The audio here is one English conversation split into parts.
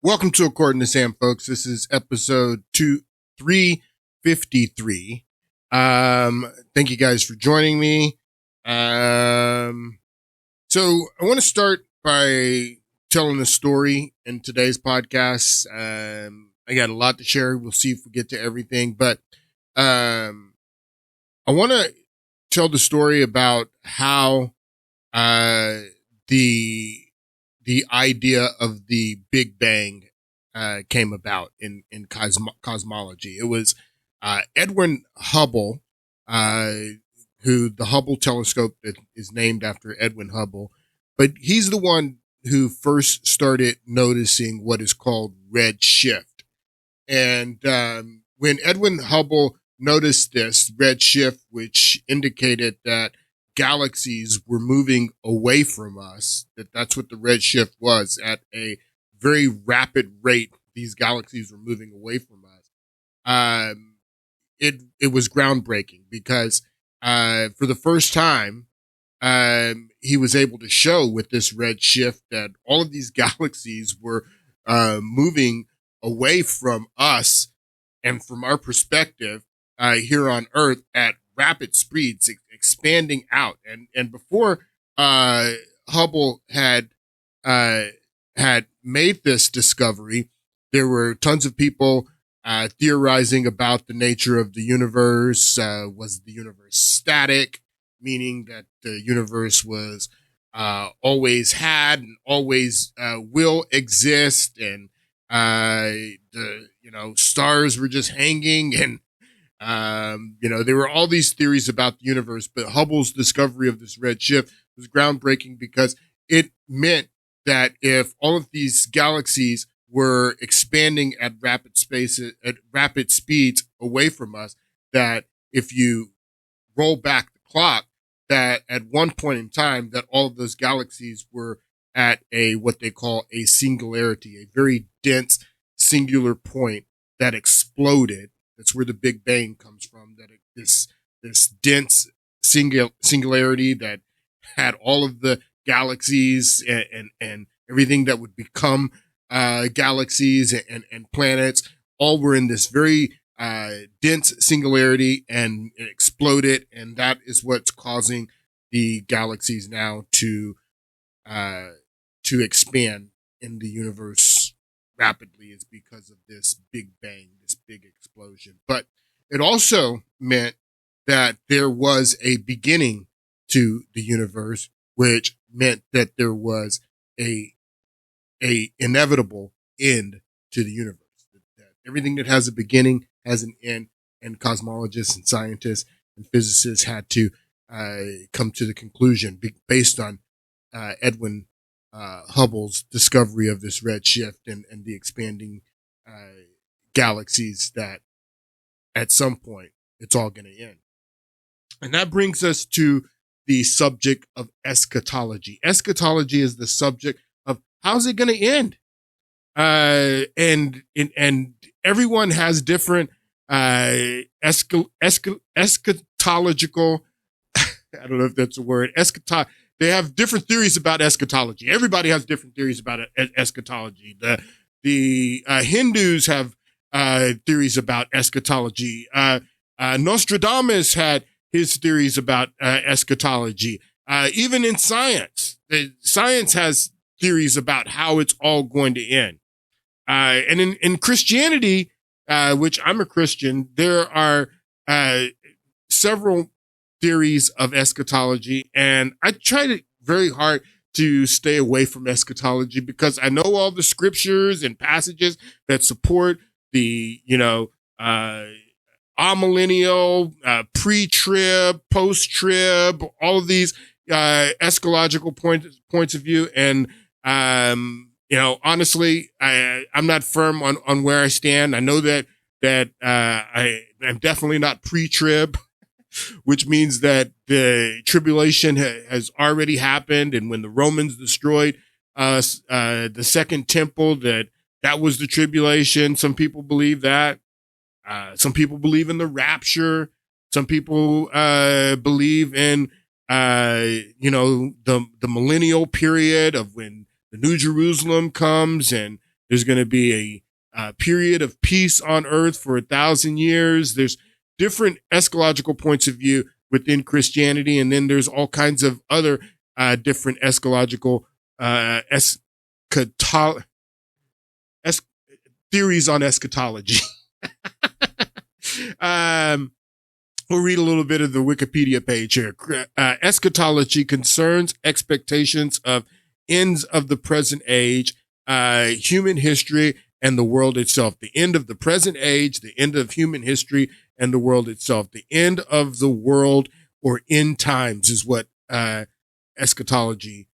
Welcome to According to Sam, folks. This is episode 353. Thank you guys for joining me. So I want to start by telling a story in today's podcast. I got a lot to share. We'll see if we get to everything, but I want to tell the story about how the idea of the Big Bang came about in cosmology. It was Edwin Hubble, who the Hubble telescope is named after Edwin Hubble, but he's the one who first started noticing what is called red shift. And when Edwin Hubble noticed this red shift, which indicated that galaxies were moving away from us, that's what the red shift was. At a very rapid rate, these galaxies were moving away from us. It was groundbreaking because for the first time, he was able to show with this red shift that all of these galaxies were moving away from us and from our perspective here on Earth at rapid speeds, expanding out. And before Hubble had made this discovery, there were tons of people theorizing about the nature of the universe. Was the universe static, meaning that the universe was always had and always will exist, and the stars were just hanging, and there were all these theories about the universe, but Hubble's discovery of this red shift was groundbreaking because it meant that if all of these galaxies were expanding at rapid speeds away from us, that if you roll back the clock, that at one point in time, that all of those galaxies were at what they call a singularity, a very dense singular point that exploded. That's where the Big Bang comes from. This dense singularity that had all of the galaxies and everything that would become galaxies and planets, all were in this very dense singularity, and it exploded, and that is what's causing the galaxies now to expand in the universe rapidly, is because of this Big Bang, this big explosion. But it also meant that there was a beginning to the universe, which meant that there was a inevitable end to the universe. That everything that has a beginning has an end, and cosmologists and scientists and physicists had to come to the conclusion based on Edwin Hubble's discovery of this red shift and the expanding galaxies, that at some point it's all going to end. And that brings us to the subject of eschatology. Eschatology is the subject of how's it going to end? And everyone has different eschatological, I don't know if that's a word, they have different theories about eschatology. Everybody has different theories about eschatology. The Hindus have theories about eschatology. Nostradamus had his theories about eschatology. Even in science, science has theories about how it's all going to end. And in Christianity, which I'm a Christian, there are several theories of eschatology, and I try very hard to stay away from eschatology because I know all the scriptures and passages that support the amillennial, pre-trib, post-trib, all of these eschatological points of view. And honestly, I'm not firm on where I stand. I know that I'm definitely not pre-trib, which means that the tribulation has already happened. And when the Romans destroyed the second temple, that was the tribulation. Some people believe that. Some people believe in the rapture. Some people believe in the millennial period of when the New Jerusalem comes and There's going to be a period of peace on earth for 1,000 years. There's different eschatological points of view within Christianity. And then there's all kinds of other different eschatological theories on eschatology. We'll read a little bit of the Wikipedia page here. Eschatology concerns expectations of ends of the present age, human history, and the world itself. The end of the present age, the end of human history, and the world itself. The end of the world or end times is what eschatology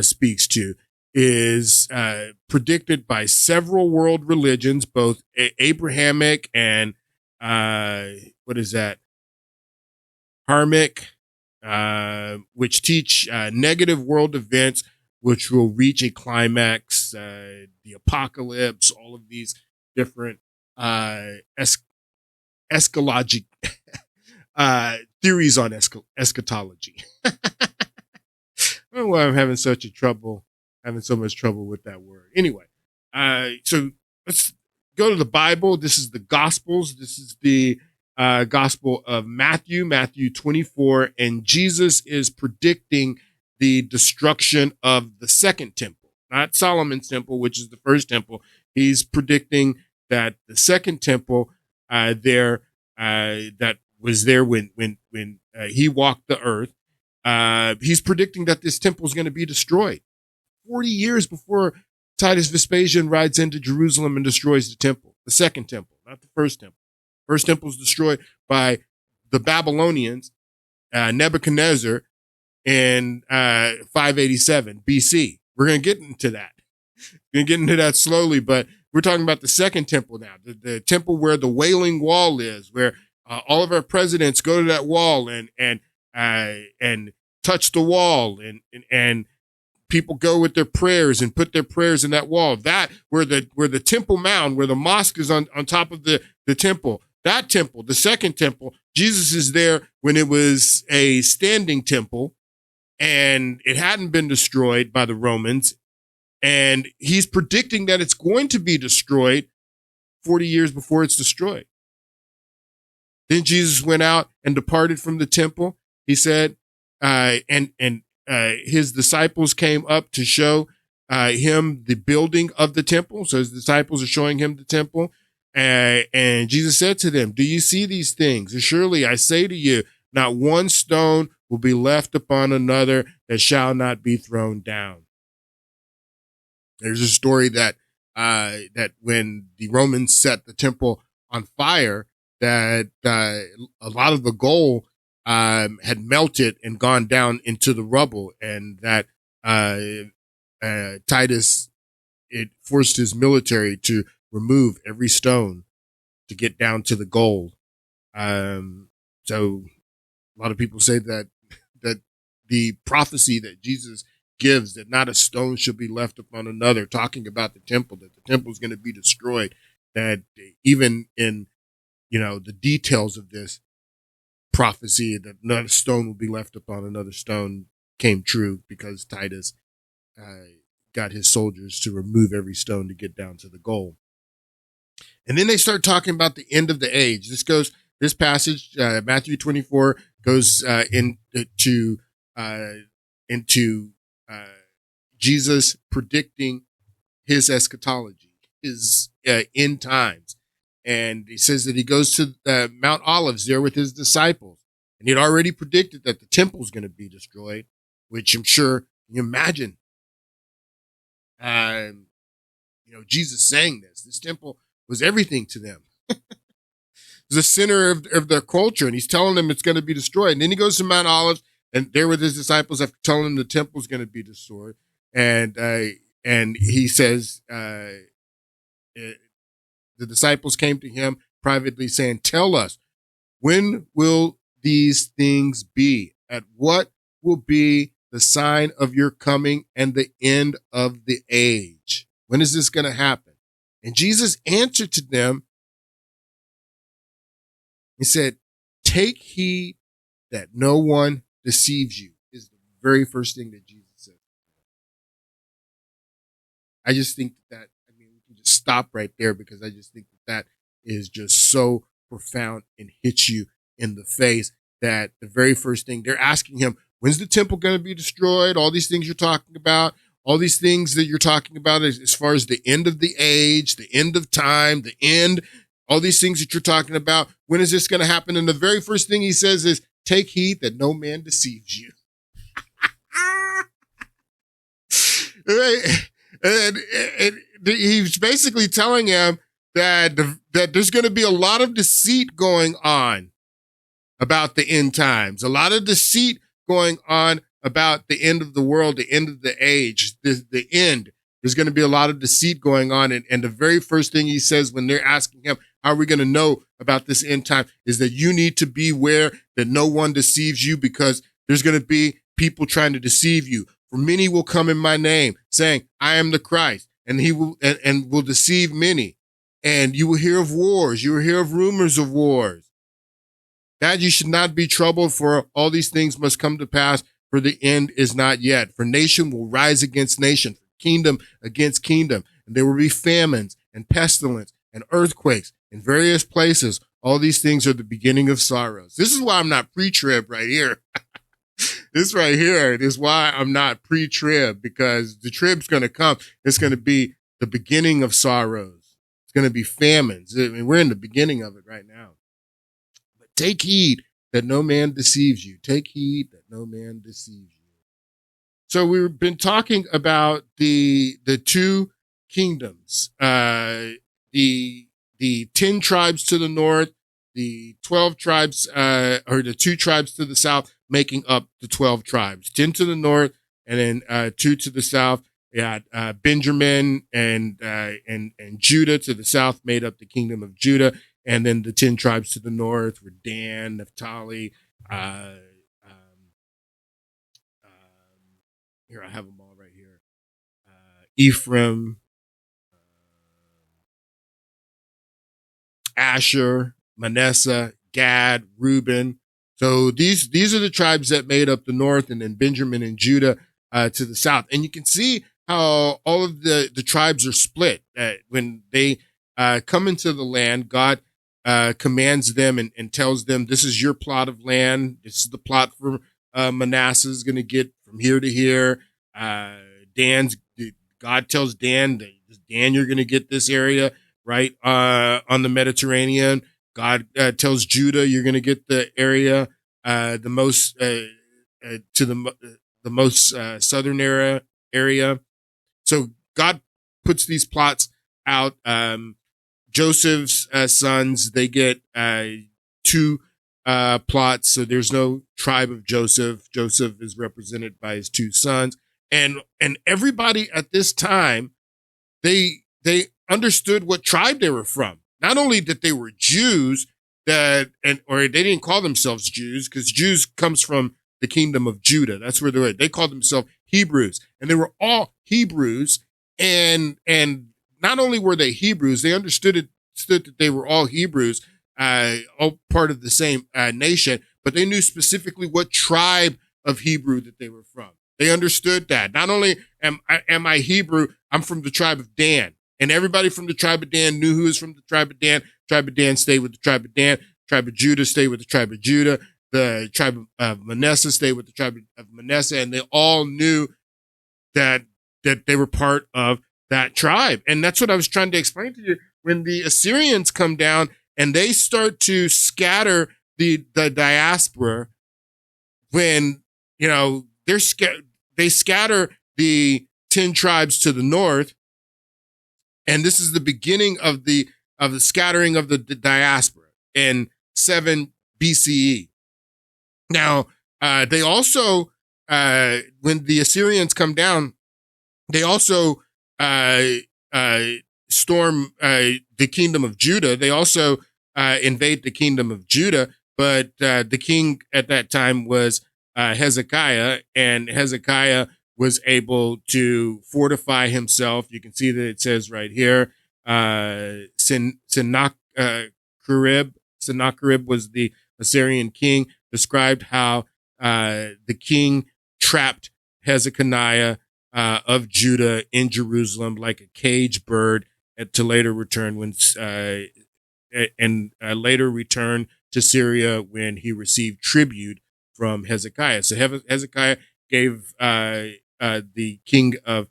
speaks to, is predicted by several world religions, both Abrahamic and Harmic, which teach negative world events which will reach a climax, the apocalypse, all of these different eschatology theories on eschatology. I don't know why I'm having so much trouble with that word. Anyway, so let's go to the Bible. This is the Gospels. This is the Gospel of Matthew 24, and Jesus is predicting the destruction of the second temple, not Solomon's temple, which is the first temple. He's predicting that the second temple that was there when he walked the earth. He's predicting that this temple is going to be destroyed 40 years before Titus Vespasian rides into Jerusalem and destroys the temple, the second temple, not the first temple. First temple is destroyed by the Babylonians, Nebuchadnezzar, in 587 BC. We're going to get into that. We're going to get into that slowly, but we're talking about the second temple now, the temple where the Wailing Wall is, where all of our presidents go to that wall and touch the wall, and people go with their prayers and put their prayers in that wall. That where the Temple Mount, where the mosque is on top of the temple. That temple, the second temple, Jesus is there when it was a standing temple and it hadn't been destroyed by the Romans. And he's predicting that it's going to be destroyed 40 years before it's destroyed. Then Jesus went out and departed from the temple. He said, his disciples came up to show him the building of the temple. So his disciples are showing him the temple. And Jesus said to them, "Do you see these things? Surely I say to you, not one stone will be left upon another that shall not be thrown down." There's a story that when the Romans set the temple on fire, that a lot of the gold had melted and gone down into the rubble, and that Titus, it forced his military to remove every stone to get down to the gold. So a lot of people say that the prophecy that Jesus gives, that not a stone should be left upon another, talking about the temple, that the temple is going to be destroyed, that even in, the details of this prophecy, that not a stone will be left upon another stone, came true because Titus got his soldiers to remove every stone to get down to the goal. And then they start talking about the end of the age. This passage, Matthew 24, goes into Jesus predicting his eschatology, his end times. And he says that he goes to Mount Olives there with his disciples. And he had already predicted that the temple is going to be destroyed, which I'm sure you imagine, Jesus saying this. This temple was everything to them. It was the center of their culture, and he's telling them it's going to be destroyed. And then he goes to Mount Olives, and there with his disciples after telling them the temple is going to be destroyed. And he says, the disciples came to him privately saying, "Tell us, when will these things be? At what will be the sign of your coming and the end of the age? When is this going to happen?" And Jesus answered to them. He said, "Take heed that no one deceives you," is the very first thing that Jesus said. I just think we can just stop right there because I just think that is just so profound and hits you in the face that the very first thing they're asking him, when's the temple going to be destroyed? All these things you're talking about, all these things that you're talking about as far as the end of the age, the end of time, the end, all these things that you're talking about. When is this going to happen? And the very first thing he says is, take heed that no man deceives you. and he's basically telling him that there's going to be a lot of deceit going on about the end times, a lot of deceit going on about the end of the world, the end of the age, the end. There's going to be a lot of deceit going on. And the very first thing he says when they're asking him, how are we going to know about this end time, is that you need to beware that no one deceives you, because there's going to be people trying to deceive you. For many will come in my name saying, I am the Christ, and he will, and will deceive many. And you will hear of wars. You will hear of rumors of wars. That you should not be troubled, for all these things must come to pass, for the end is not yet. For nation will rise against nation, kingdom against kingdom, and there will be famines and pestilence and earthquakes in various places. All these things are the beginning of sorrows. This is why I'm not pre-trib right here. This right here is why I'm not pre-trib, because the trib's going to come. It's going to be the beginning of sorrows. It's going to be famines. I mean, we're in the beginning of it right now. But take heed that no man deceives you. Take heed that no man deceives you. So we've been talking about the two kingdoms, the 10 tribes to the north, the 12 tribes, or the 2 tribes to the south, making up the 12 tribes. 10 to the north, and then 2 to the south. Benjamin and Judah to the south made up the kingdom of Judah, and then the 10 tribes to the north were Dan, Naphtali. Here I have them all right here. Ephraim, Asher, Manasseh, Gad, Reuben. So these are the tribes that made up the north, and then Benjamin and Judah to the south. And you can see how all of the tribes are split. When they come into the land, God commands them and tells them, this is your plot of land. This is the plot for Manasseh is going to get from here to here. God tells Dan, you're going to get this area right on the Mediterranean. God tells Judah, you're going to get the area the most to the most southern area. So God puts these plots out. Joseph's sons, they get 2 plots. So there's no tribe of Joseph. Joseph is represented by his 2 sons, and everybody at this time, they understood what tribe they were from. Not only that they were Jews, or they didn't call themselves Jews, because Jews comes from the kingdom of Judah. That's where they're at. They called themselves Hebrews, and they were all Hebrews. And not only were they Hebrews, they understood that they were all Hebrews, all part of the same nation, but they knew specifically what tribe of Hebrew that they were from. They understood that. Not only am I Hebrew, I'm from the tribe of Dan. And everybody from the tribe of Dan knew who was from the tribe of Dan. Tribe of Dan stayed with the tribe of Dan. Tribe of Judah stayed with the tribe of Judah. The tribe of Manasseh stayed with the tribe of Manasseh. And they all knew that they were part of that tribe. And that's what I was trying to explain to you. When the Assyrians come down and they start to scatter the diaspora, when, they scatter the 10 tribes to the north. And this is the beginning of the scattering of the diaspora in 7 BCE. Now, they also, when the Assyrians come down, they also storm the kingdom of Judah. They also invade the kingdom of Judah, but the king at that time was Hezekiah, and Hezekiah was able to fortify himself. You can see that it says right here, Sennacherib was the Assyrian king, described how the king trapped Hezekiah of Judah in Jerusalem like a caged bird, to later return later return to Syria when he received tribute from Hezekiah. So Hezekiah gave the king of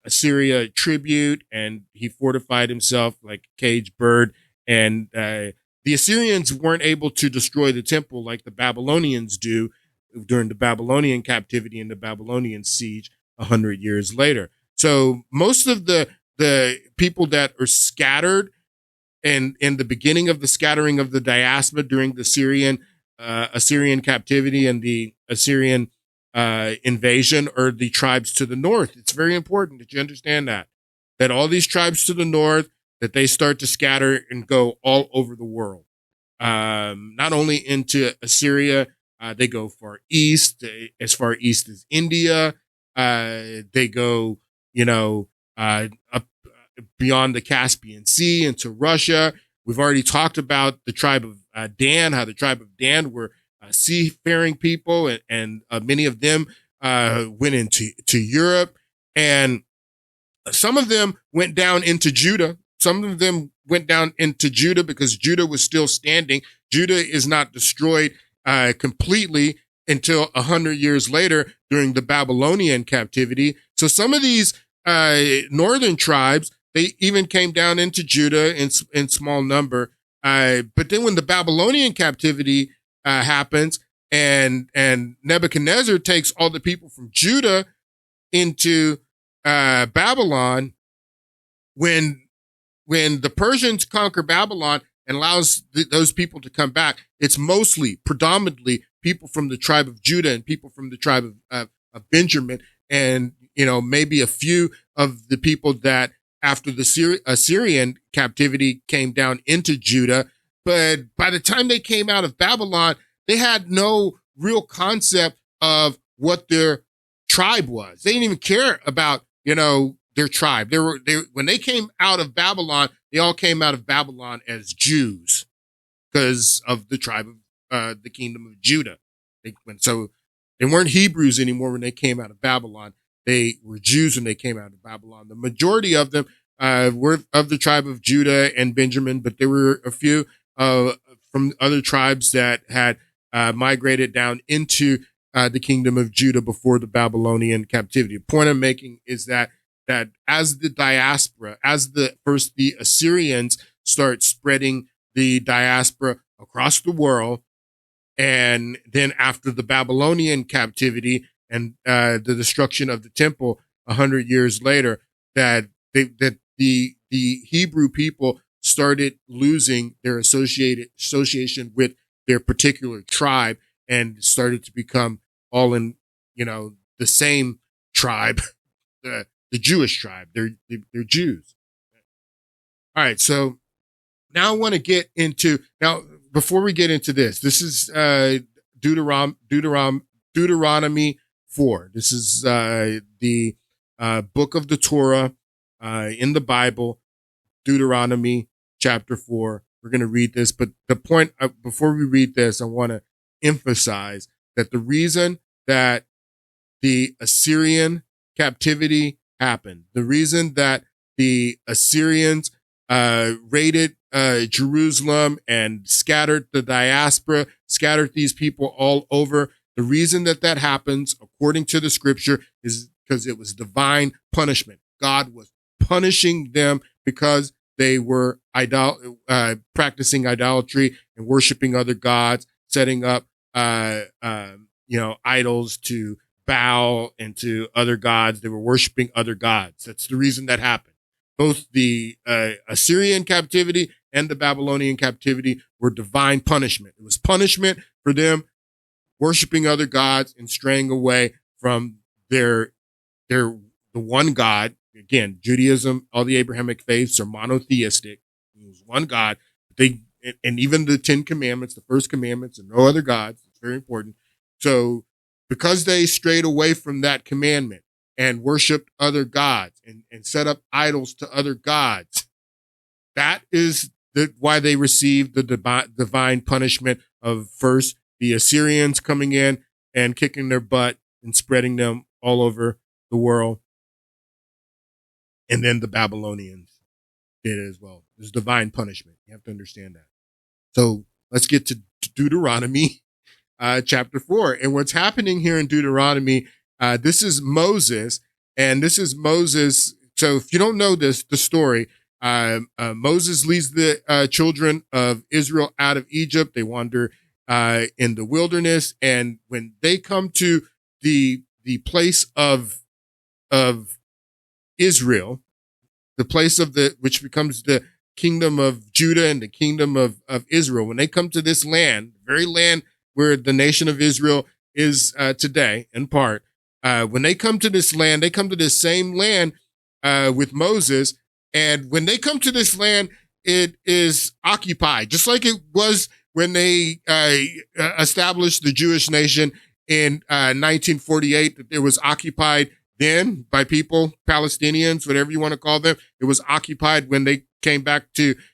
Assyria tribute, and he fortified himself like a caged bird. And the Assyrians weren't able to destroy the temple like the Babylonians do during the Babylonian captivity and the Babylonian siege 100 years later. So most of the people that are scattered and in the beginning of the scattering of the diaspora during the Assyrian captivity and the Assyrian invasion are the tribes to the north. It's very important that you understand that all these tribes to the north, that they start to scatter and go all over the world. Not only into Assyria, they go far east, as far east as India. They go, up beyond the Caspian Sea into Russia. We've already talked about the tribe of Dan, how the tribe of Dan were seafaring people, and many of them went into Europe, and some of them went down into Judah. Some of them went down into Judah because Judah was still standing. Judah is not destroyed completely until 100 years later during the Babylonian captivity. So some of these northern tribes, they even came down into Judah in small number. But then when the Babylonian captivity happens and Nebuchadnezzar takes all the people from Judah into Babylon, when the Persians conquer Babylon and allows those people to come back, it's predominantly people from the tribe of Judah and people from the tribe of Benjamin, and maybe a few of the people that after the Assyrian captivity came down into Judah. But by the time they came out of Babylon, they had no real concept of what their tribe was. They didn't even care about, their tribe. When they came out of Babylon, they all came out of Babylon as Jews because of the tribe of the kingdom of Judah. So they weren't Hebrews anymore when they came out of Babylon. They were Jews when they came out of Babylon. The majority of them were of the tribe of Judah and Benjamin, but there were a few from other tribes that had migrated down into the kingdom of Judah before the Babylonian captivity. The point I'm making is that as the diaspora, the Assyrians start spreading the diaspora across the world, and then after the Babylonian captivity and the destruction of the temple 100 years later, that the Hebrew people started losing their association with their particular tribe and started to become all in, the same tribe, the Jewish tribe. They're Jews. All right. So now I want to get into, before we get into this is Deuteronomy 4. This is the book of the Torah in the Bible, Deuteronomy chapter 4. We're going to read this, but the point before we read this, I want to emphasize that the reason that the Assyrian captivity happened, the reason that the Assyrians raided Jerusalem and scattered the diaspora, scattered these people all over, the reason that happens, according to the scripture, is because it was divine punishment. God was punishing them because they were practicing idolatry and worshiping other gods, setting up idols to bow and to other gods. They were worshiping other gods. That's the reason that happened. Both the Assyrian captivity and the Babylonian captivity were divine punishment. It was punishment for them worshiping other gods and straying away from the one God. Again, Judaism, all the Abrahamic faiths are monotheistic. There's one God. And even the 10 commandments, the first commandments, and no other gods. It's very important. So because they strayed away from that commandment and worshiped other gods and set up idols to other gods, that is why they received the divine punishment of first the Assyrians coming in and kicking their butt and spreading them all over the world. And then the Babylonians did it as well. There's divine punishment. You have to understand that. So let's get to Deuteronomy chapter 4. And what's happening here in Deuteronomy, this is Moses, and this is Moses. So if you don't know the story, Moses leads the children of Israel out of Egypt. They wander in the wilderness, and when they come to the place of Israel, the place of which becomes the kingdom of Judah and the kingdom of Israel, when they come to this land, the very land where the nation of Israel is today, in part, when they come to this land, they come to this same land with Moses. And when they come to this land, it is occupied, just like it was when they established the Jewish nation in 1948, that it was occupied then by people, Palestinians, whatever you want to call them. It was occupied when they came back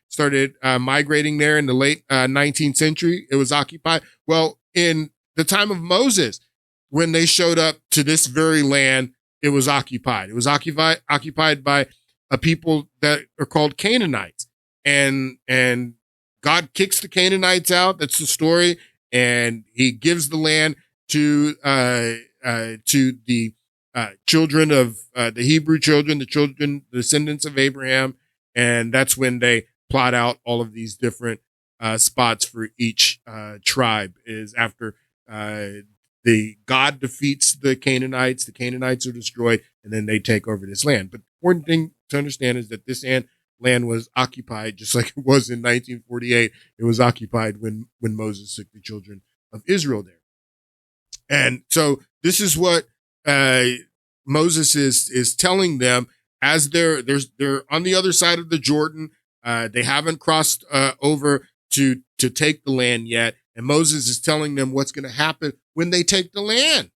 started migrating there in the late 19th century. It was occupied. Well, in the time of Moses, when they showed up to this very land, it was occupied. It was occupied by a people that are called Canaanites. And God kicks the Canaanites out. That's the story. And he gives the land to the children of the Hebrew children, the descendants of Abraham. And that's when they plot out all of these different spots for each tribe, is after the God defeats the Canaanites are destroyed, and then they take over this land. But the important thing to understand is that this land was occupied, just like it was in 1948. It was occupied when Moses took the children of Israel there. And so this is what Moses is telling them as they're on the other side of the Jordan. They haven't crossed over to take the land yet. And Moses is telling them what's going to happen when they take the land.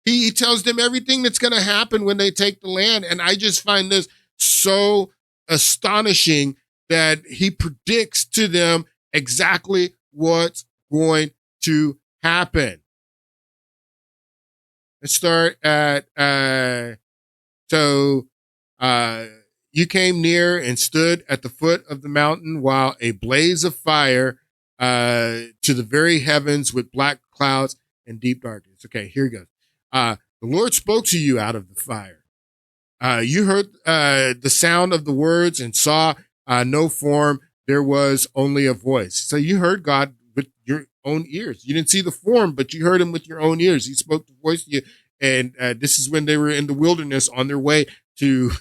He tells them everything that's going to happen when they take the land. And I just find this so astonishing that he predicts to them exactly what's going to happen. Let's start at, you came near and stood at the foot of the mountain while a blaze of fire to the very heavens with black clouds and deep darkness. Okay, here he goes. The Lord spoke to you out of the fire. You heard the sound of the words and saw no form. There was only a voice. So you heard God with your own ears. You didn't see the form, but you heard him with your own ears. He spoke the voice to you. And this is when they were in the wilderness on their way to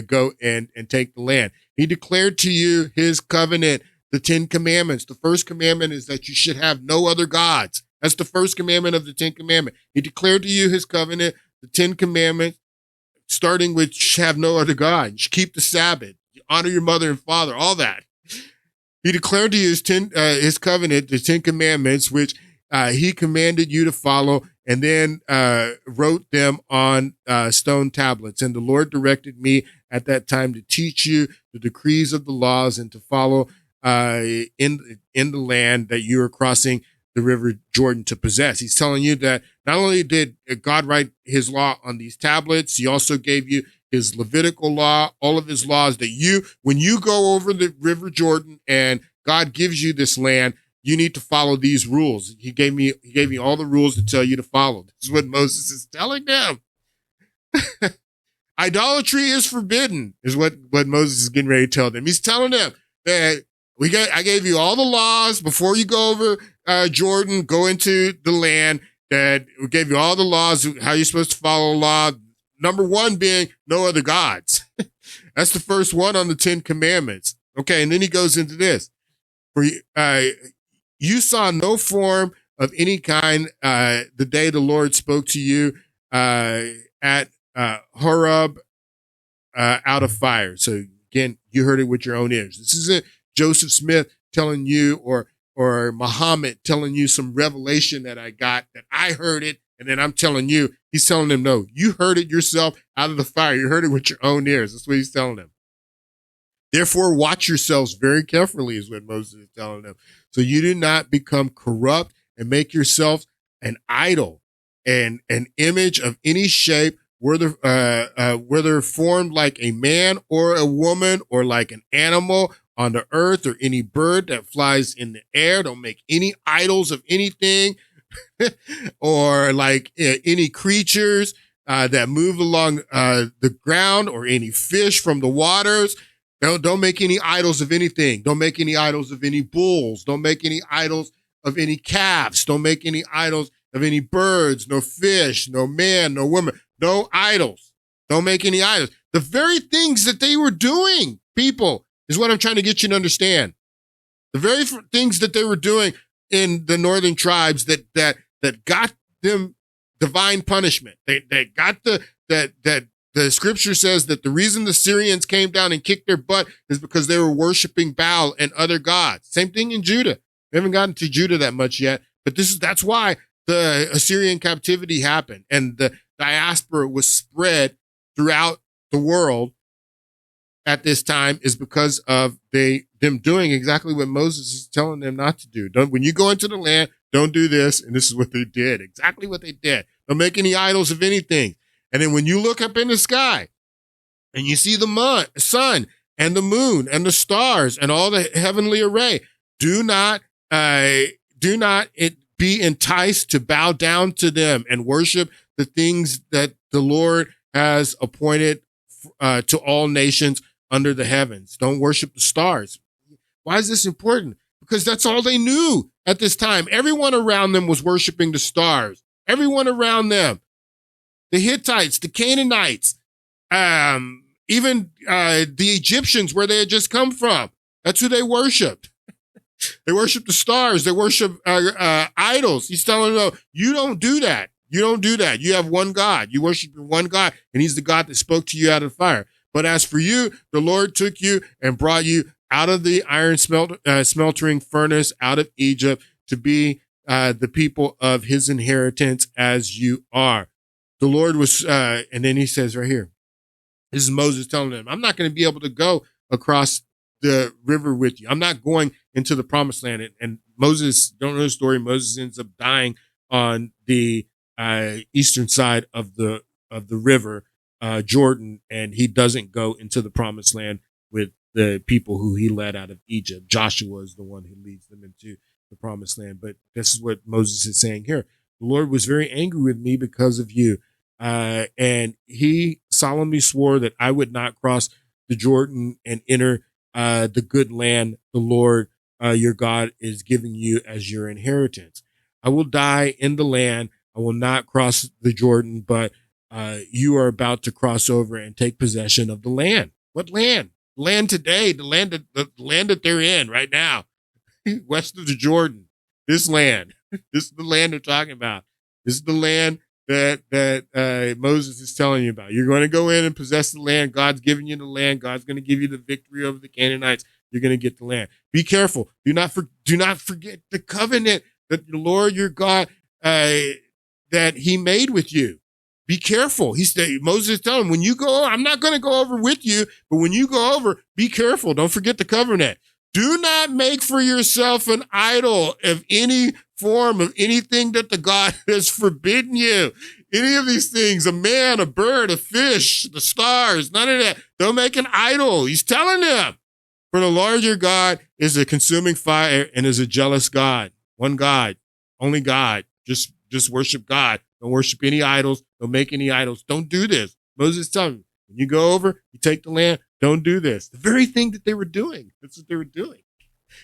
go and take the land. He declared to you his covenant, the 10 commandments. The first commandment is that you should have no other gods. That's the first commandment of the 10 commandments. He declared to you his covenant, the 10 commandments, starting with have no other God. You should keep the Sabbath. You honor your mother and father, all that. He declared to you his covenant, the 10 commandments, which he commanded you to follow, and then wrote them on stone tablets. And the Lord directed me at that time to teach you the decrees of the laws and to follow in the land that you are crossing the river Jordan to possess. He's telling you that not only did God write his law on these tablets, he also gave you his Levitical law, all of his laws that when you go over the river Jordan and God gives you this land, you need to follow these rules. He gave me all the rules to tell you to follow. This is what Moses is telling them. Idolatry is forbidden, is what Moses is getting ready to tell them. He's telling them that I gave you all the laws before you go over Jordan, go into the land, that we gave you all the laws, how you're supposed to follow law. Number one being no other gods. That's the first one on the 10 commandments. Okay, and then he goes into this. For you saw no form of any kind the day the Lord spoke to you at Horeb out of fire. So again, you heard it with your own ears. This isn't Joseph Smith telling you or Muhammad telling you some revelation that I got, that I heard it, and then I'm telling you. He's telling them, no, you heard it yourself out of the fire. You heard it with your own ears. That's what he's telling them. Therefore, watch yourselves very carefully, is what Moses is telling them, so you do not become corrupt and make yourself an idol and an image of any shape whether formed like a man or a woman or like an animal on the earth or any bird that flies in the air. Don't make any idols of anything or like any creatures that move along the ground or any fish from the waters. Don't make any idols of anything. Don't make any idols of any bulls. Don't make any idols of any calves. Don't make any idols of any birds, no fish, no man, no woman, no idols. Don't make any idols. The very things that they were doing, people, is what I'm trying to get you to understand. The very things that they were doing in the northern tribes that got them divine punishment. They got that the scripture says that the reason the Syrians came down and kicked their butt is because they were worshiping Baal and other gods. Same thing in Judah. We haven't gotten to Judah that much yet, but that's why the Assyrian captivity happened and the diaspora was spread throughout the world at this time is because of them doing exactly what Moses is telling them not to do. When you go into the land, don't do this. And this is what they did. Exactly what they did. Don't make any idols of anything. And then when you look up in the sky and you see the sun and the moon and the stars and all the heavenly array, do not be enticed to bow down to them and worship the things that the Lord has appointed to all nations under the heavens. Don't worship the stars. Why is this important? Because that's all they knew at this time. Everyone around them was worshiping the stars. Everyone around them. The Hittites, the Canaanites, even the Egyptians where they had just come from. That's who they worshiped. They worship the stars. They worship idols. He's telling them, you don't do that. You don't do that. You have one God. You worship your one God, and he's the God that spoke to you out of the fire. But as for you, the Lord took you and brought you out of the iron smeltering furnace, out of Egypt, to be the people of his inheritance as you are. The Lord was, and then he says right here, this is Moses telling them, I'm not going to be able to go across the river with you. I'm not going into the promised land. And Moses, don't know the story, Moses ends up dying on the eastern side of the river, Jordan, and he doesn't go into the promised land with the people who he led out of Egypt. Joshua is the one who leads them into the promised land. But this is what Moses is saying here. The Lord was very angry with me because of you. And he solemnly swore that I would not cross the Jordan and enter the good land the Lord your God is giving you as your inheritance. I will die in the land. I will not cross the Jordan, but you are about to cross over and take possession of the land. What land? Land today, the land that they're in right now, west of the Jordan. This land. This is the land they're talking about. This is the land that Moses is telling you about. You're going to go in and possess the land. God's giving you the land. God's going to give you the victory over the Canaanites. You're going to get the land. Be careful. Do not forget the covenant that the Lord your God that he made with you. Be careful. Moses is telling him, when you go, I'm not going to go over with you, but when you go over, be careful. Don't forget the covenant. Do not make for yourself an idol of any form of anything that the God has forbidden you. Any of these things, a man, a bird, a fish, the stars, none of that. Don't make an idol. He's telling them. For the Lord your God is a consuming fire and is a jealous God. One God, only God. Just worship God. Don't worship any idols. Don't make any idols. Don't do this. Moses is telling you, when you go over, you take the land, don't do this. The very thing that they were doing. That's what they were doing.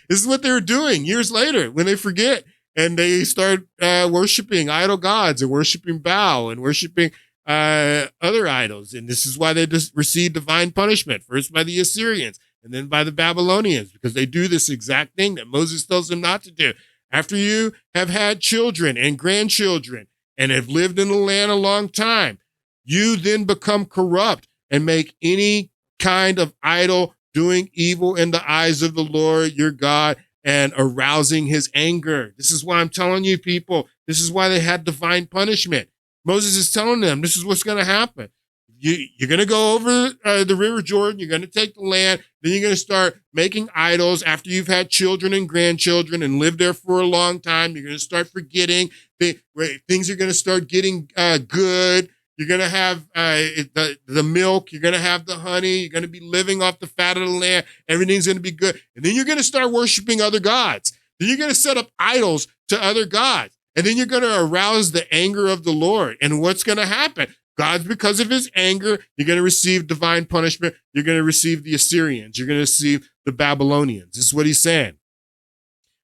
This is what they were doing years later when they forget and they start worshiping idol gods and worshiping Baal and worshiping other idols. And this is why they just received divine punishment, first by the Assyrians and then by the Babylonians, because they do this exact thing that Moses tells them not to do. After you have had children and grandchildren and have lived in the land a long time, you then become corrupt and make any kind of idol, doing evil in the eyes of the Lord your God and arousing his anger. This is why I'm telling you, people, this is why they had divine punishment. Moses is telling them, this is what's going to happen. You're going to go over the River Jordan. You're going to take the land. Then you're going to start making idols after you've had children and grandchildren and lived there for a long time. You're going to start forgetting. Things are going to start getting good. You're going to have the milk. You're going to have the honey. You're going to be living off the fat of the land. Everything's going to be good. And then you're going to start worshiping other gods. Then you're going to set up idols to other gods. And then you're going to arouse the anger of the Lord. And what's going to happen? God's, because of his anger, you're going to receive divine punishment. You're going to receive the Assyrians. You're going to receive the Babylonians. This is what he's saying.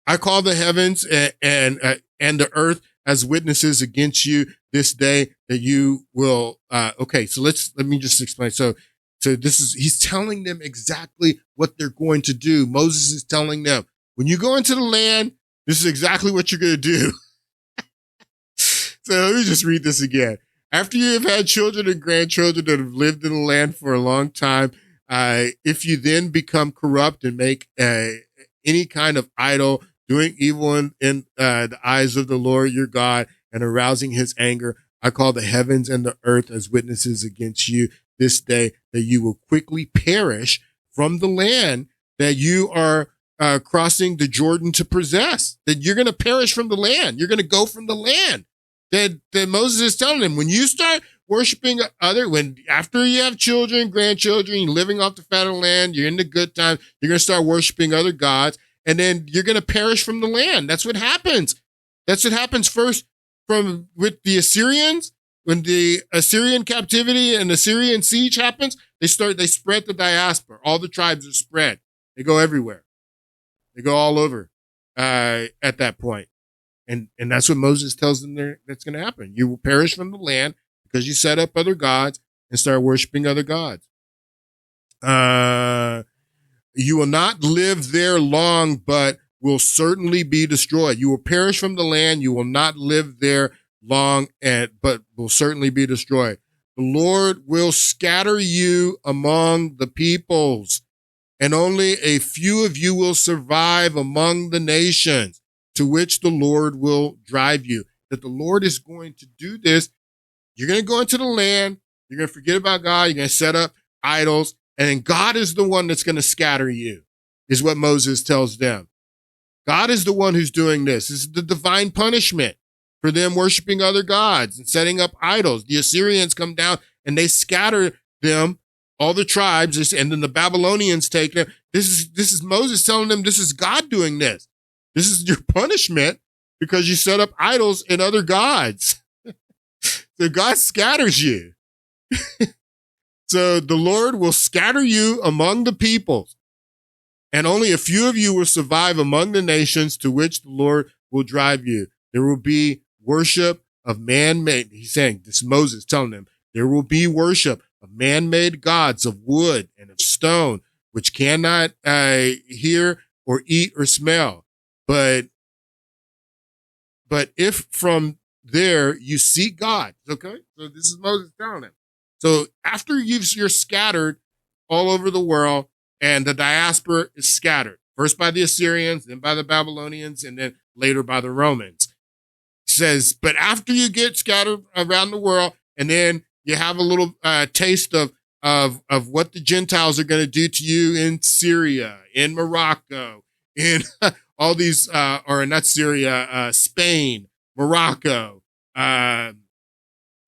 I call the heavens and the earth as witnesses against you this day that you will, okay, so let me just explain. So he's telling them exactly what they're going to do. Moses is telling them, when you go into the land, this is exactly what you're going to do. So let me just read this again. After you have had children and grandchildren that have lived in the land for a long time, if you then become corrupt and make any kind of idol, doing evil in the eyes of the Lord your God and arousing his anger, I call the heavens and the earth as witnesses against you this day that you will quickly perish from the land that you are crossing the Jordan to possess. That you're going to perish from the land. You're going to go from the land. That Moses is telling them, when you start worshiping after you have children, grandchildren, you're living off the fat of the land, you're in the good times, you're going to start worshiping other gods, and then you're going to perish from the land. That's what happens. That's what happens first with the Assyrians. When the Assyrian captivity and Assyrian siege happens, they spread the diaspora. All the tribes are spread. They go everywhere. They go all over at that point. And that's what Moses tells them that's going to happen. You will perish from the land because you set up other gods and start worshiping other gods. You will not live there long, but will certainly be destroyed. You will perish from the land. You will not live there long, but will certainly be destroyed. The Lord will scatter you among the peoples, and only a few of you will survive among the nations to which the Lord will drive you. That the Lord is going to do this. You're going to go into the land. You're going to forget about God. You're going to set up idols. And then God is the one that's going to scatter you, is what Moses tells them. God is the one who's doing this. This is the divine punishment for them worshiping other gods and setting up idols. The Assyrians come down and they scatter them, all the tribes, and then the Babylonians take them. This is Moses telling them, this is God doing this. This is your punishment because you set up idols and other gods. So God scatters you. So the Lord will scatter you among the peoples, and only a few of you will survive among the nations to which the Lord will drive you. There will be worship of man-made. He's saying, this is Moses telling them, there will be worship of man-made gods of wood and of stone, which cannot hear or eat or smell. But if from there you seek God, okay? So this is Moses telling them. So after you're scattered all over the world, and the diaspora is scattered, first by the Assyrians, then by the Babylonians, and then later by the Romans. It says, but after you get scattered around the world, and then you have a little taste of what the Gentiles are going to do to you in Syria, in Morocco, in all these, or not Syria, Spain, Morocco,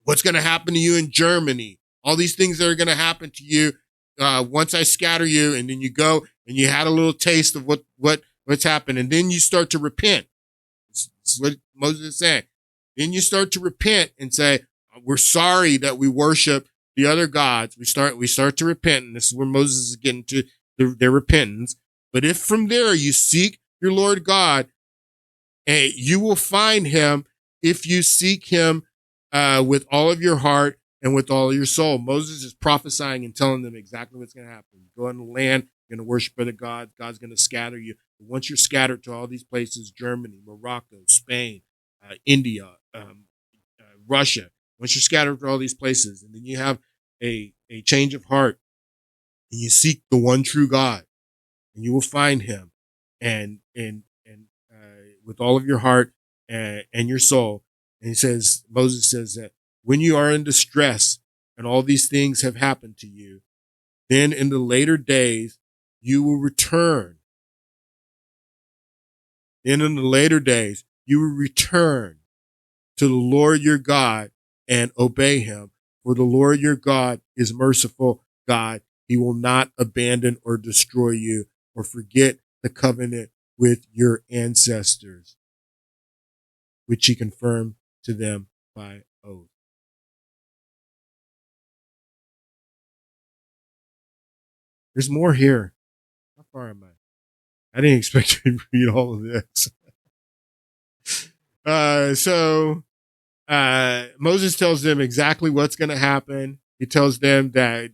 what's going to happen to you in Germany, all these things that are going to happen to you once I scatter you, and then you go and you had a little taste of what's happened, and then you start to repent. This is what Moses is saying. Then you start to repent and say, we're sorry that we worship the other gods. We start to repent, and this is where Moses is getting to their repentance. But if from there you seek your Lord God, you will find him if you seek him with all of your heart and with all of your soul. Moses is prophesying and telling them exactly what's going to happen. You go in the land, you're going to worship other gods. God's going to scatter you. But once you're scattered to all these places, Germany, Morocco, Spain, India, Russia, once you're scattered to all these places, and then you have a change of heart, and you seek the one true God, and you will find him, and with all of your heart and your soul. And Moses says that when you are in distress and all these things have happened to you, then in the later days, you will return. Then in the later days, you will return to the Lord your God and obey him For the Lord your God is merciful God. He will not abandon or destroy you or forget the covenant with your ancestors, which he confirmed to them by oath. There's more here. How far am I? I didn't expect to read all of this. Moses tells them exactly what's going to happen. He tells them that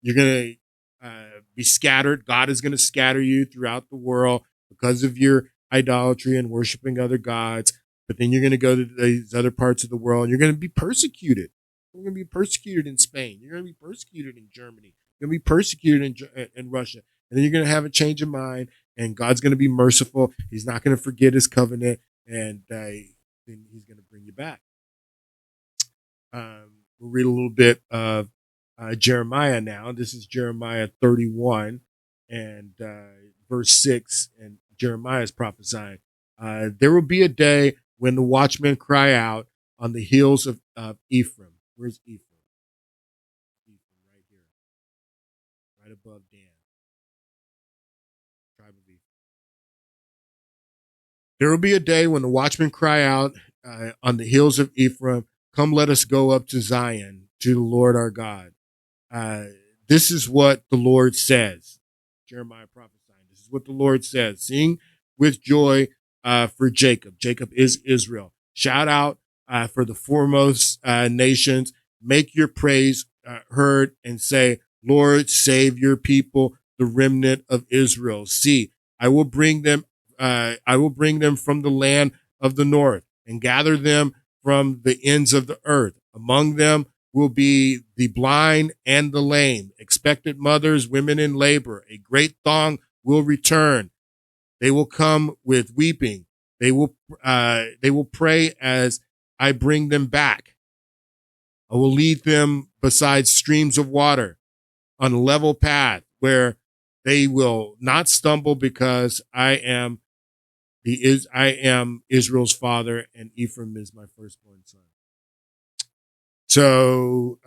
you're going to be scattered. God is going to scatter you throughout the world because of your idolatry and worshiping other gods. But then you're going to go to these other parts of the world and you're going to be persecuted. You're going to be persecuted in Spain. You're going to be persecuted in Germany. You're going to be persecuted in Russia. And then you're going to have a change of mind, and God's going to be merciful. He's not going to forget his covenant, and then he's going to bring you back. We'll read a little bit of Jeremiah now. This is Jeremiah 31 and verse 6, and Jeremiah is prophesying. There will be a day when the watchmen cry out on the hills of Ephraim. Where's Ephraim? Ephraim, right here. Right above Dan. Tribe of Ephraim. There will be a day when the watchmen cry out on the hills of Ephraim, come, let us go up to Zion, to the Lord our God. This is what the Lord says. Jeremiah prophesying. This is what the Lord says. Sing with joy for Jacob. Jacob is Israel. Shout out for the foremost nations. Make your praise heard and say, Lord, save your people, the remnant of Israel. See, I will bring them from the land of the north and gather them from the ends of the earth. Among them will be the blind and the lame, expectant mothers, women in labor. A great throng will return. They will come with weeping. They will pray as I bring them back. I will lead them beside streams of water on a level path where they will not stumble, because I am Israel's father, and Ephraim is my firstborn son. So,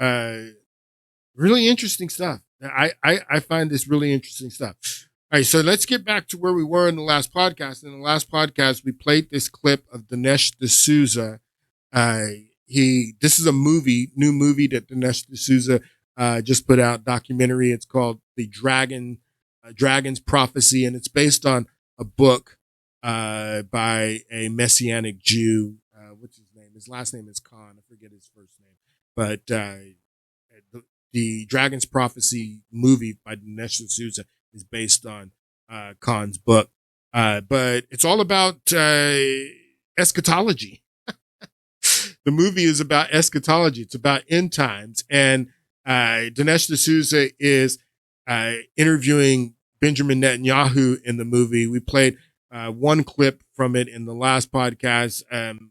really interesting stuff. I find this really interesting stuff. All right, so let's get back to where we were in the last podcast. In the last podcast, we played this clip of Dinesh D'Souza. This is a new movie that Dinesh D'Souza just put out, documentary. It's called The Dragon's Prophecy, and it's based on a book by a Messianic Jew. What's his name? His last name is Khan. I forget his first name. But the Dragon's Prophecy movie by Dinesh D'Souza is based on Khan's book. But it's all about eschatology. The movie is about eschatology. It's about end times. And Dinesh D'Souza is interviewing Benjamin Netanyahu in the movie. We played one clip from it in the last podcast.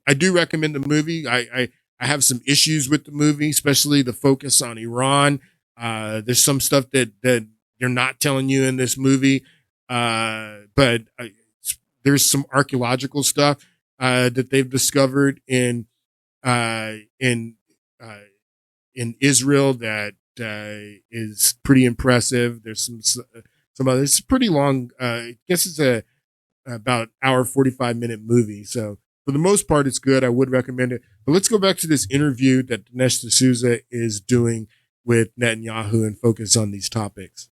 I do recommend the movie. I have some issues with the movie, especially the focus on Iran. There's some stuff that they're not telling you in this movie. But there's some archaeological stuff that they've discovered in Israel that is pretty impressive. There's some other. It's pretty long. I guess it's about hour 45-minute movie. So for the most part, it's good. I would recommend it. But let's go back to this interview that Dinesh D'Souza is doing with Netanyahu and focus on these topics.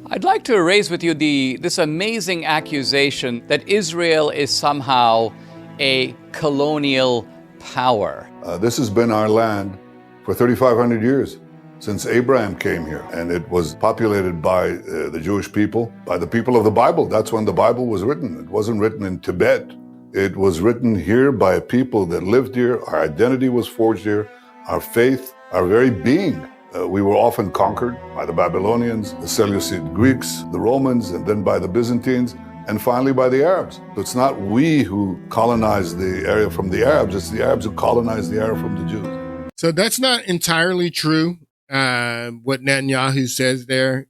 I'd like to raise with you this amazing accusation that Israel is somehow a colonial power. This has been our land for 3,500 years, since Abraham came here. And it was populated by the Jewish people, by the people of the Bible. That's when the Bible was written. It wasn't written in Tibet. It was written here by a people that lived here. Our identity was forged here. Our faith, our very being. We were often conquered by the Babylonians, the Seleucid Greeks, the Romans, and then by the Byzantines, and finally by the Arabs. So it's not we who colonized the area from the Arabs, it's the Arabs who colonized the area from the Jews. So that's not entirely true, what Netanyahu says there.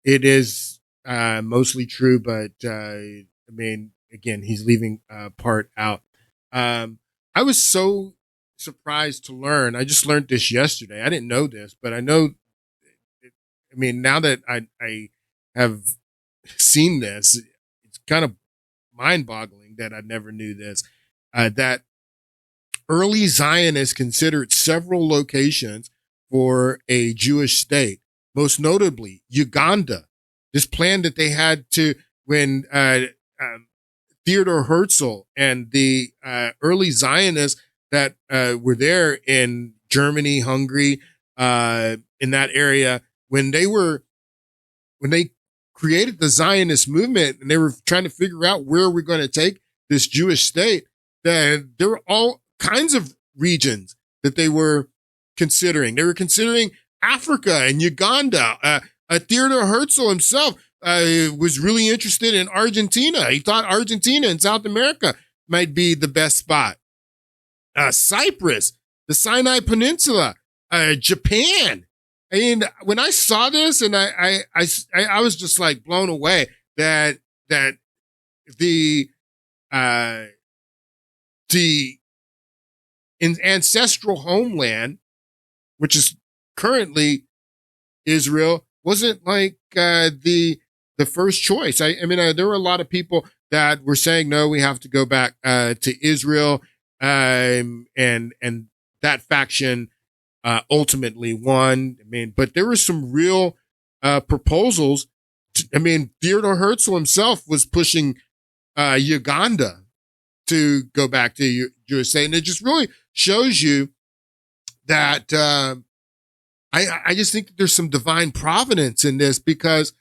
It is mostly true, but I mean, again, he's leaving part out. I was so surprised to learn. I just learned this yesterday. I didn't know this, but I know. I mean, now that I have seen this, it's kind of mind-boggling that I never knew this. That early Zionists considered several locations for a Jewish state, most notably Uganda. This plan that they had to when Theodor Herzl and the early Zionists that were there in Germany, Hungary, in that area, when they created the Zionist movement and they were trying to figure out where we're going to take this Jewish state, that there were all kinds of regions that they were considering. They were considering Africa and Uganda. Theodor Herzl himself was really interested in Argentina. He thought Argentina and South America might be the best spot. Cyprus, the Sinai Peninsula, Japan. I mean, when I saw this, and I was just like blown away that the ancestral homeland, which is currently Israel, wasn't like the first choice. I mean, there were a lot of people that were saying, no, we have to go back to Israel, and that faction ultimately won. I mean, but there were some real proposals. Theodor Herzl himself was pushing Uganda to go back to Jewish state, and it just really shows you that I just think that there's some divine providence in this, because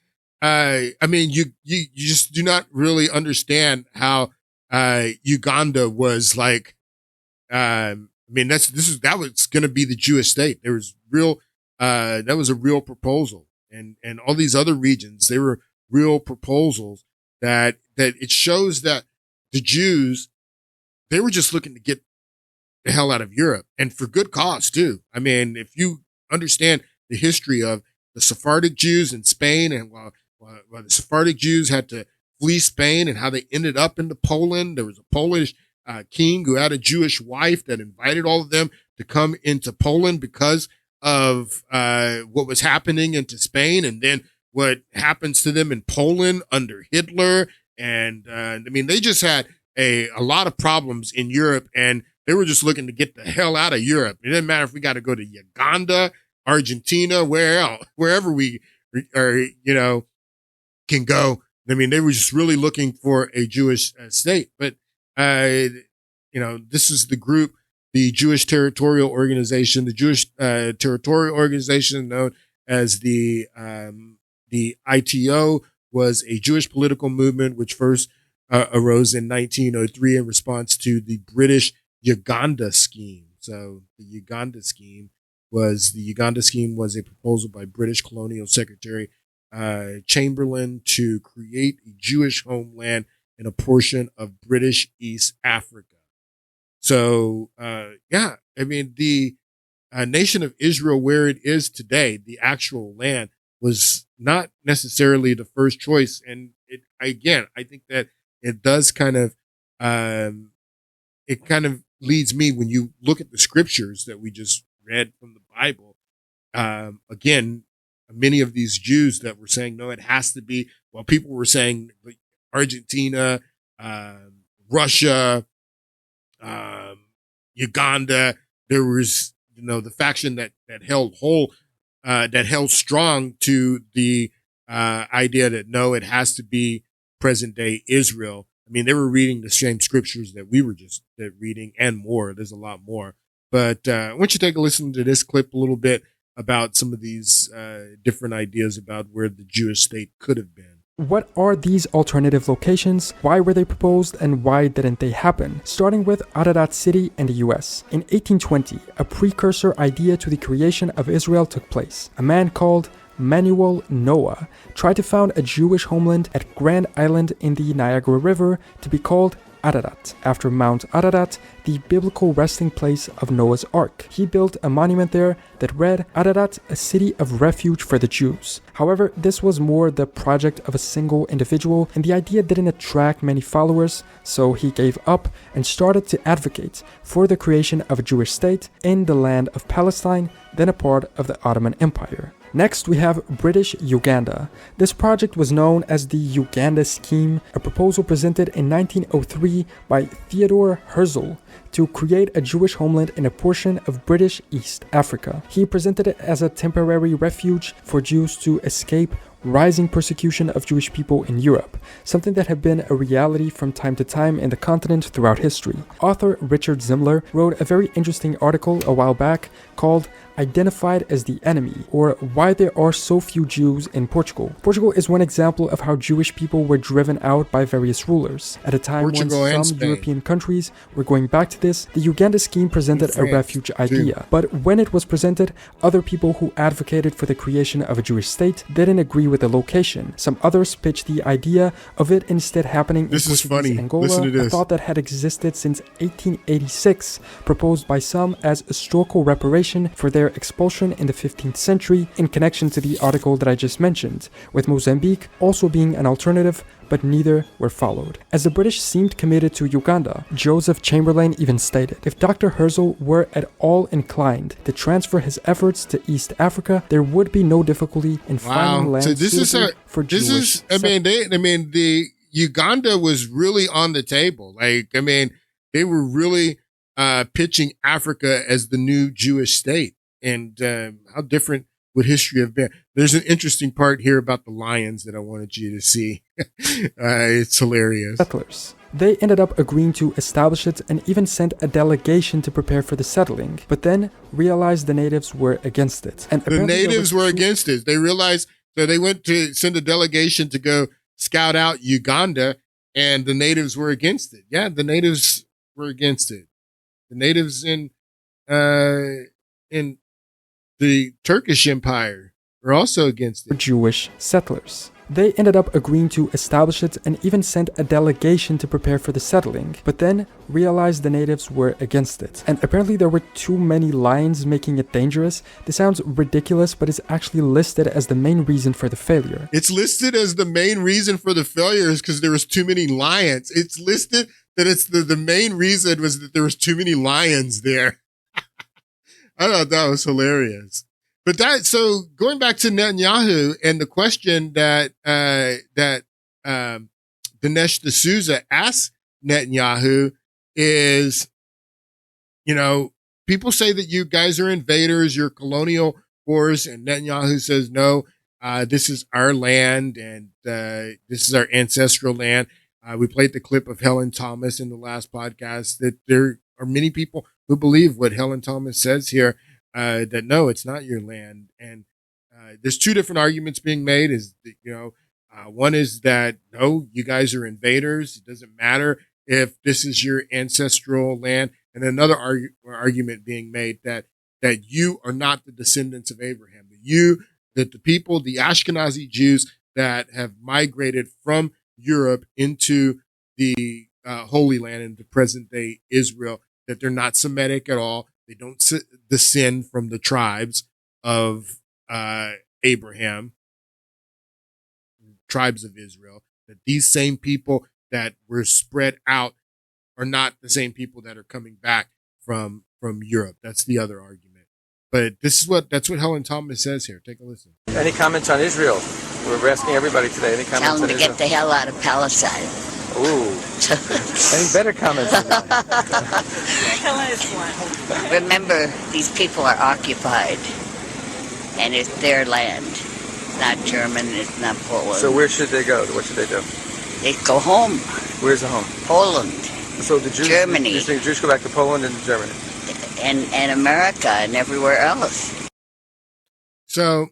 you just do not really understand how Uganda was like. That was going to be the Jewish state. There was that was a real proposal, and all these other regions, they were real proposals that it shows that the Jews, they were just looking to get the hell out of Europe, and for good cause too. I mean, if you understand the history of the Sephardic Jews in Spain, and while the Sephardic Jews had to flee Spain and how they ended up into Poland, there was a Polish king who had a Jewish wife that invited all of them to come into Poland because of what was happening into Spain, and then what happens to them in Poland under Hitler. And they just had a lot of problems in Europe, and they were just looking to get the hell out of Europe. It didn't matter if we got to go to Uganda, Argentina, wherever we can go. I mean, they were just really looking for a Jewish state. But this is the group, the Jewish Territorial Organization. The Jewish Territorial Organization, known as the ITO, was a Jewish political movement which first arose in 1903 in response to the British Uganda scheme. So the Uganda scheme was a proposal by British Colonial Secretary Chamberlain to create a Jewish homeland in a portion of British East Africa. So, the nation of Israel, where it is today, the actual land, was not necessarily the first choice. And I think that it does kind of leads me, when you look at the scriptures that we just read from the Bible, many of these Jews that were saying, no, it has to be, well, people were saying Argentina, Russia, Uganda. There was, the faction that held strong to the idea that no, it has to be present day Israel. I mean, they were reading the same scriptures that we were just reading, and more. There's a lot more. But I want you to take a listen to this clip a little bit about some of these different ideas about where the Jewish state could have been. What are these alternative locations? Why were they proposed, and why didn't they happen? Starting with Ararat City in the US. In 1820, a precursor idea to the creation of Israel took place. A man called Manuel Noah tried to found a Jewish homeland at Grand Island in the Niagara River to be called Ararat, after Mount Ararat, the biblical resting place of Noah's Ark. He built a monument there that read, Ararat, a city of refuge for the Jews. However, this was more the project of a single individual, and the idea didn't attract many followers, so he gave up and started to advocate for the creation of a Jewish state in the land of Palestine, then a part of the Ottoman Empire. Next, we have British Uganda. This project was known as the Uganda Scheme, a proposal presented in 1903 by Theodore Herzl to create a Jewish homeland in a portion of British East Africa. He presented it as a temporary refuge for Jews to escape rising persecution of Jewish people in Europe, something that had been a reality from time to time in the continent throughout history. Author Richard Zimler wrote a very interesting article a while back called Identified as the Enemy, or Why There Are So Few Jews in Portugal. Portugal is one example of how Jewish people were driven out by various rulers. At a time when some European countries were going back to this, the Uganda Scheme presented a refuge idea. But when it was presented, other people who advocated for the creation of a Jewish state didn't agree with the location. Some others pitched the idea of it instead happening in Portuguese Angola, a thought that had existed since 1886, proposed by some as historical reparation for their expulsion in the 15th century in connection to the article that I just mentioned, with Mozambique also being an alternative, but neither were followed. As the British seemed committed to Uganda, Joseph Chamberlain even stated, if Dr. Herzl were at all inclined to transfer his efforts to East Africa, there would be no difficulty in finding land for Jewish. The Uganda was really on the table. They were really pitching Africa as the new Jewish state. And how different would history have been? There's an interesting part here about the lions that I wanted you to see. It's hilarious. Settlers. They ended up agreeing to establish it and even sent a delegation to prepare for the settling, but then realized the natives were against it. And the natives were against it. They realized, so they went to send a delegation to go scout out Uganda, and the natives were against it. Yeah, the natives were against it. The natives in the Turkish Empire were also against it. Jewish settlers. They ended up agreeing to establish it and even sent a delegation to prepare for the settling, but then realized the natives were against it. And apparently there were too many lions, making it dangerous. This sounds ridiculous, but it's actually listed as the main reason for the failure. It's listed as the main reason for the failure is because there was too many lions. It's listed that it's the main reason was that there was too many lions there. I thought that was hilarious. But so going back to Netanyahu and the question that Dinesh D'Souza asked Netanyahu is, people say that you guys are invaders, you're colonial force, and Netanyahu says, no, this is our land and this is our ancestral land. We played the clip of Helen Thomas in the last podcast that there are many people who believe what Helen Thomas says here, that no, it's not your land. And there's two different arguments being made. One is that no, you guys are invaders. It doesn't matter if this is your ancestral land. And another argument being made that you are not the descendants of Abraham. That the people, the Ashkenazi Jews that have migrated from Europe into the Holy Land, into present day Israel, that they're not Semitic at all. They don't descend from the tribes of Abraham, tribes of Israel. That these same people that were spread out are not the same people that are coming back from Europe. That's the other argument. But that's what Helen Thomas says here. Take a listen. Any comments on Israel? We're asking everybody today. Any comments on Israel? Tell them to get the hell out of Palestine. Ooh. Any better comments than that? Remember, these people are occupied, and it's their land. It's not German, it's not Poland. So where should they go? What should they do? They go home. Where's the home? Poland. So the Jews, Germany. The Jews go back to Poland and Germany. And America and everywhere else. So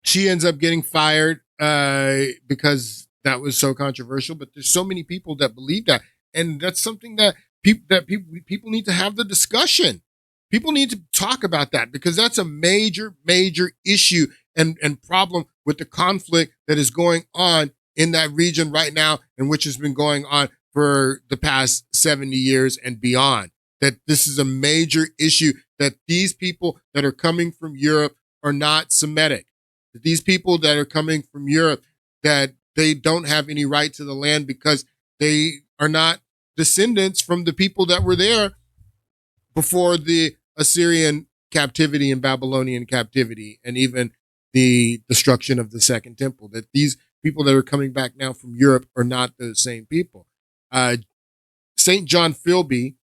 she ends up getting fired because that was so controversial. But there's so many people that believe that, and that's something that people need to have the discussion. People need to talk about that because that's a major issue and problem with the conflict that is going on in that region right now, and which has been going on for the past 70 years and beyond, that this is a major issue, that these people that are coming from Europe are not Semitic, that these people that are coming from Europe, that they don't have any right to the land because they are not descendants from the people that were there before the Assyrian captivity and Babylonian captivity, and even the destruction of the Second Temple, that these people that are coming back now from Europe are not the same people. St. John Philby,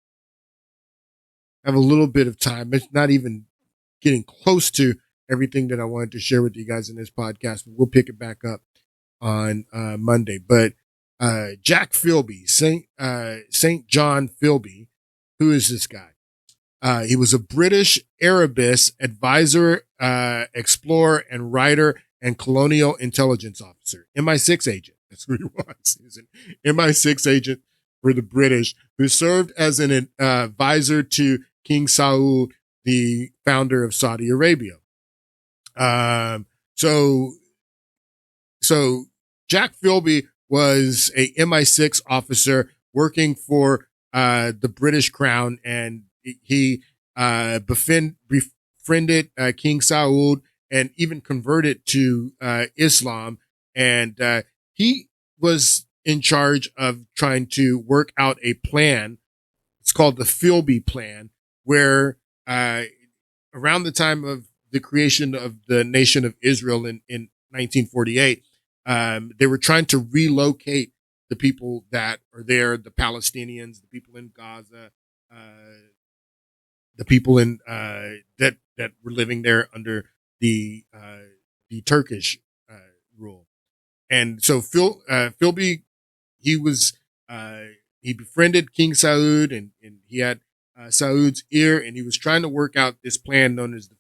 have a little bit of time. It's not even getting close to everything that I wanted to share with you guys in this podcast, but we'll pick it back up on Monday. But Jack Philby, St. John Philby, who is this guy? He was a British Arabist, advisor, explorer, and writer, and colonial intelligence officer. MI6 agent. That's who he was. He was an MI6 agent for the British, who served as an advisor to King Saud, the founder of Saudi Arabia. So Jack Philby was a MI6 officer working for the British Crown, and he befriended King Saud and even converted to Islam. And he was in charge of trying to work out a plan. It's called the Philby Plan, where around the time of the creation of the nation of Israel in 1948, they were trying to relocate the people that are there, the Palestinians, the people in Gaza, the people in that were living there under the Turkish rule. And so Philby, he befriended King Saud, and he had Saud's ear, and he was trying to work out this plan known as the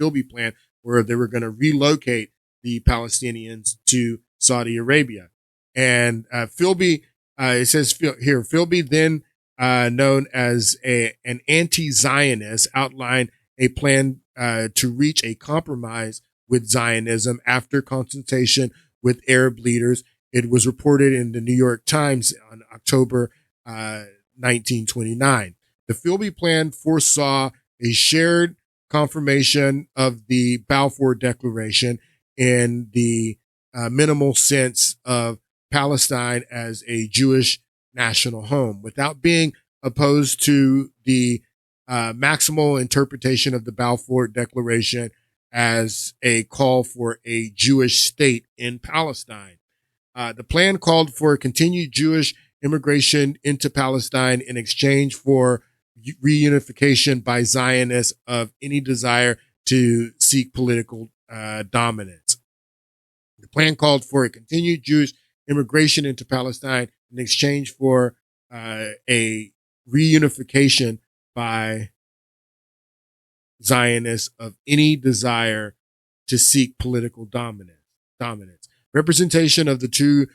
Philby Plan, where they were going to relocate the Palestinians to Saudi Arabia. And Philby, it says here, Philby, then known as an anti-Zionist, outlined a plan to reach a compromise with Zionism after consultation with Arab leaders. It was reported in the New York Times on October 1929. The Philby Plan foresaw a shared confirmation of the Balfour Declaration in the minimal sense of Palestine as a Jewish national home, without being opposed to the maximal interpretation of the Balfour Declaration as a call for a Jewish state in Palestine. The plan called for continued Jewish immigration into Palestine in exchange for reunification by Zionists of any desire to seek political dominance. The plan called for a continued Jewish immigration into Palestine in exchange for a reunification by Zionists of any desire to seek political dominance. Representation of the two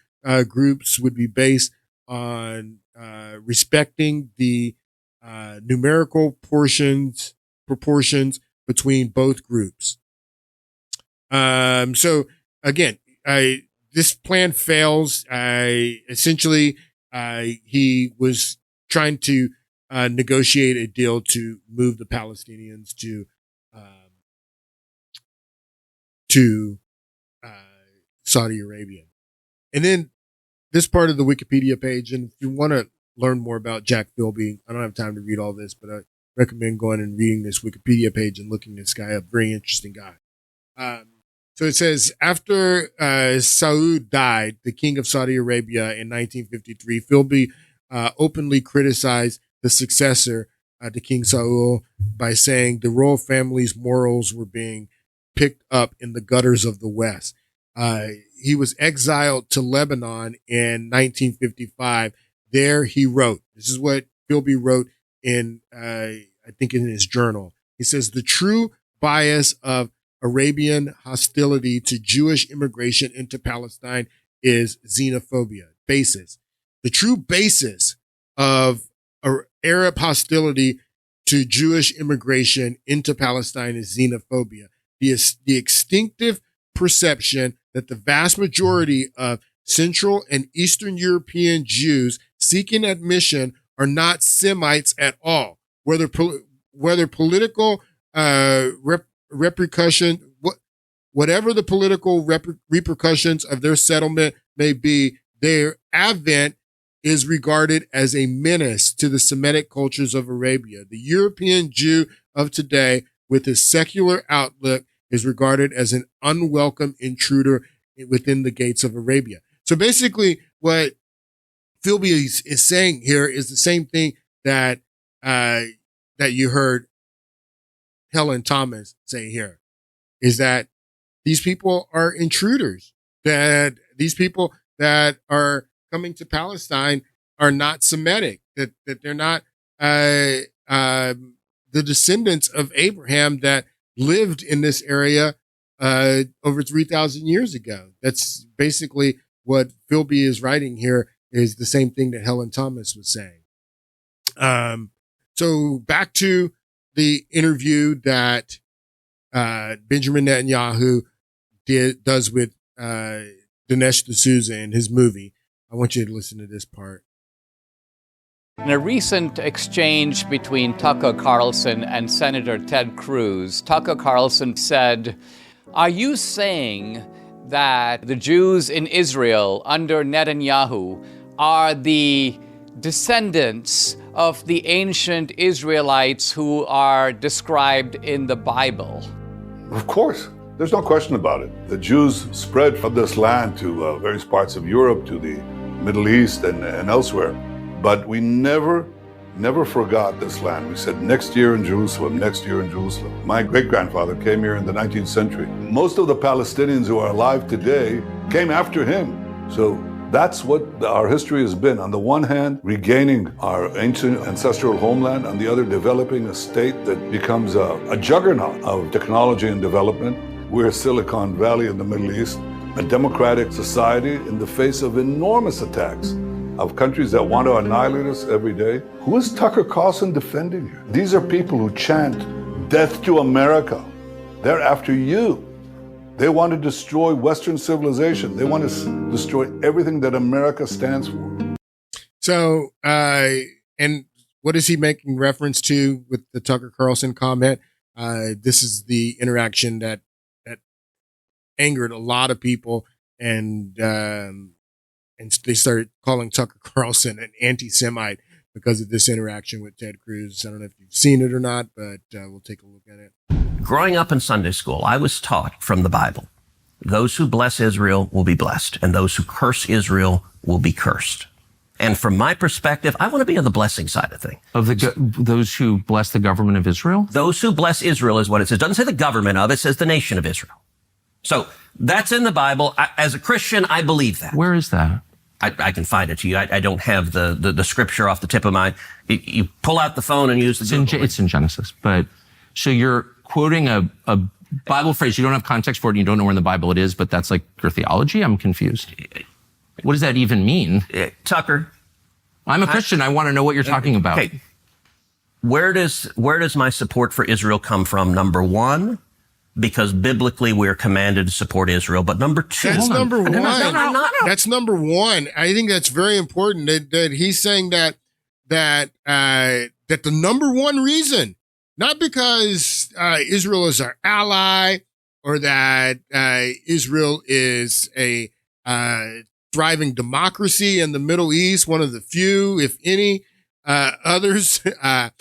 groups would be based on respecting the numerical proportions between both groups. So again, this plan fails. Essentially, he was trying to negotiate a deal to move the Palestinians to Saudi Arabia. And then this part of the Wikipedia page, and if you want to learn more about Jack Philby, I don't have time to read all this, but I recommend going and reading this Wikipedia page and looking this guy up. Very interesting guy. So it says, after Saud died, the king of Saudi Arabia, in 1953, Philby openly criticized the successor to King Saud by saying the royal family's morals were being picked up in the gutters of the West. He was exiled to Lebanon in 1955. There he wrote, this is what Philby wrote in, I think in his journal. He says, the true bias of Arabian hostility to Jewish immigration into Palestine is xenophobia. Basis. The true basis of Arab hostility to Jewish immigration into Palestine is xenophobia. The instinctive perception that the vast majority of Central and Eastern European Jews seeking admission are not Semites at all, whether political repercussion, whatever the political repercussions of their settlement may be, their advent is regarded as a menace to the Semitic cultures of Arabia. The European Jew of today, with his secular outlook, is regarded as an unwelcome intruder within the gates of Arabia. So basically, what Philby is saying here is the same thing that you heard Helen Thomas say here, is that these people are intruders, that these people that are coming to Palestine are not Semitic, that they're not the descendants of Abraham that lived in this area over 3,000 years ago. That's basically what Philby is writing here, is the same thing that Helen Thomas was saying. So back to the interview that Benjamin Netanyahu does with Dinesh D'Souza in his movie. I want you to listen to this part. In a recent exchange between Tucker Carlson and Senator Ted Cruz, Tucker Carlson said, "Are you saying that the Jews in Israel under Netanyahu are the descendants of the ancient Israelites who are described in the Bible?" Of course. There's no question about it. The Jews spread from this land to various parts of Europe, to the Middle East and elsewhere. But we never forgot this land. We said, next year in Jerusalem, next year in Jerusalem. My great-grandfather came here in the 19th century. Most of the Palestinians who are alive today came after him. So that's what our history has been. On the one hand, regaining our ancient ancestral homeland. On the other, developing a state that becomes a juggernaut of technology and development. We're Silicon Valley in the Middle East, a democratic society in the face of enormous attacks of countries that want to annihilate us every day. Who is Tucker Carlson defending here? These are people who chant, "Death to America." They're after you. They want to destroy Western civilization. They want to destroy everything that America stands for. So, and what is he making reference to with the Tucker Carlson comment? This is the interaction that angered a lot of people, and they started calling Tucker Carlson an anti-Semite because of this interaction with Ted Cruz. I don't know if you've seen it or not, but we'll take a look at it. Growing up in Sunday school, I was taught from the Bible, those who bless Israel will be blessed, and those who curse Israel will be cursed. And from my perspective, I want to be on the blessing side of things. Of those who bless the government of Israel? Those who bless Israel is what it says. It doesn't say the government of it, says the nation of Israel. So that's in the Bible. As a Christian, I believe that. Where is that? I can find it to you. I don't have the scripture off the tip of my. You pull out the phone and use the. It's in Genesis, but so you're quoting a Bible phrase. You don't have context for it. And you don't know where in the Bible it is, but that's like your theology. I'm confused. What does that even mean? Tucker, I'm a Christian. I want to know what you're talking about. Okay. Where does my support for Israel come from? Number one, because biblically we're commanded to support Israel. But number two, that's number one. No. That's number one. I think that's very important that he's saying that the number one reason, not because Israel is our ally or that Israel is a thriving democracy in the Middle East, one of the few, if any, others that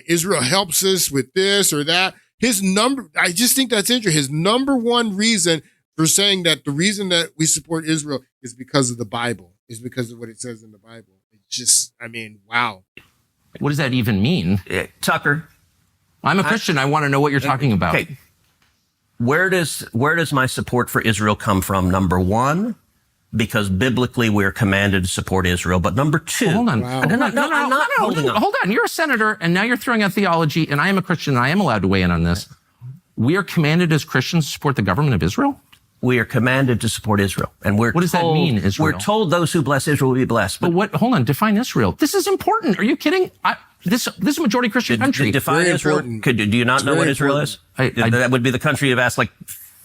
Israel helps us with this or that. I just think that's interesting. His number one reason for saying that the reason that we support Israel is because of the Bible, is because of what it says in the Bible. It's just, wow. What does that even mean? Tucker, I'm a Christian. I want to know what you're talking about. Okay. Where does my support for Israel come from? Number one, because biblically we're commanded to support Israel. But number two, hold on. Wow. Hold on. You're a senator, and now you're throwing out theology, and I am a Christian, and I am allowed to weigh in on this. We are commanded as Christians to support the government of Israel? We are commanded to support Israel. And what does that mean, Israel? We're told those who bless Israel will be blessed. But hold on, define Israel. This is important. Are you kidding? This is a majority Christian country. Define Israel. Do you not know what Israel is? That would be the country you've asked like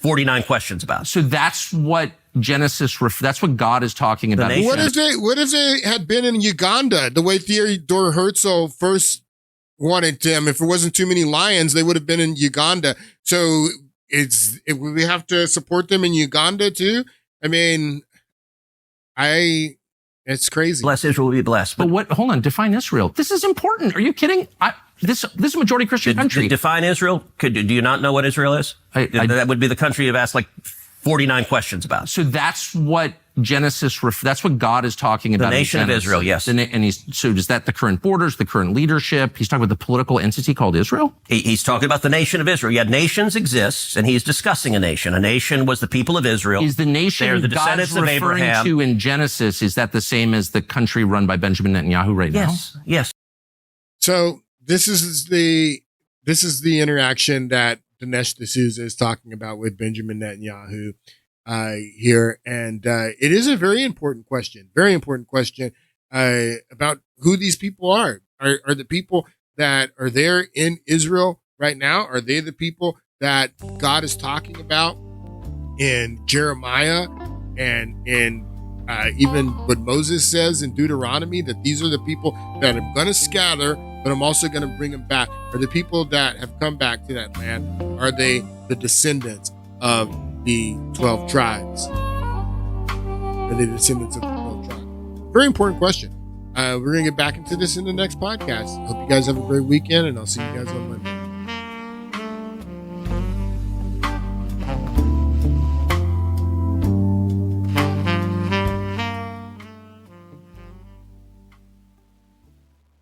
49 questions about. So that's what Genesis, that's what God is talking about. What if they had been in Uganda, the way Theodore Herzl first wanted them? If it wasn't too many lions, they would have been in Uganda. So we have to support them in Uganda too. I mean, it's crazy. Bless Israel will be blessed. But hold on, define Israel. This is important. Are you kidding? This is a majority Christian country. Define Israel? Do you not know what Israel is? That would be the country you've asked like 49 questions about. So that's what Genesis, that's what God is talking about. The nation of Israel, yes. So is that the current borders, the current leadership? He's talking about the political entity called Israel? He's talking about the nation of Israel. Yeah, nations exist, and he's discussing a nation. A nation was the people of Israel. Is the nation They're the God's descendants of referring Abraham. to in Genesis, is that the same as the country run by Benjamin Netanyahu right now? Yes. So this is the interaction that Dinesh D'Souza is talking about with Benjamin Netanyahu here. And it is a very important question about who these people are. Are the people that are there in Israel right now? Are they the people that God is talking about in Jeremiah and in even what Moses says in Deuteronomy, that these are the people that I'm going to scatter, but I'm also going to bring them back? Are the people that have come back to that land, are they the descendants of the 12 tribes? Are they the descendants of the 12 tribes? Very important question. We're going to get back into this in the next podcast. Hope you guys have a great weekend, and I'll see you guys on Monday.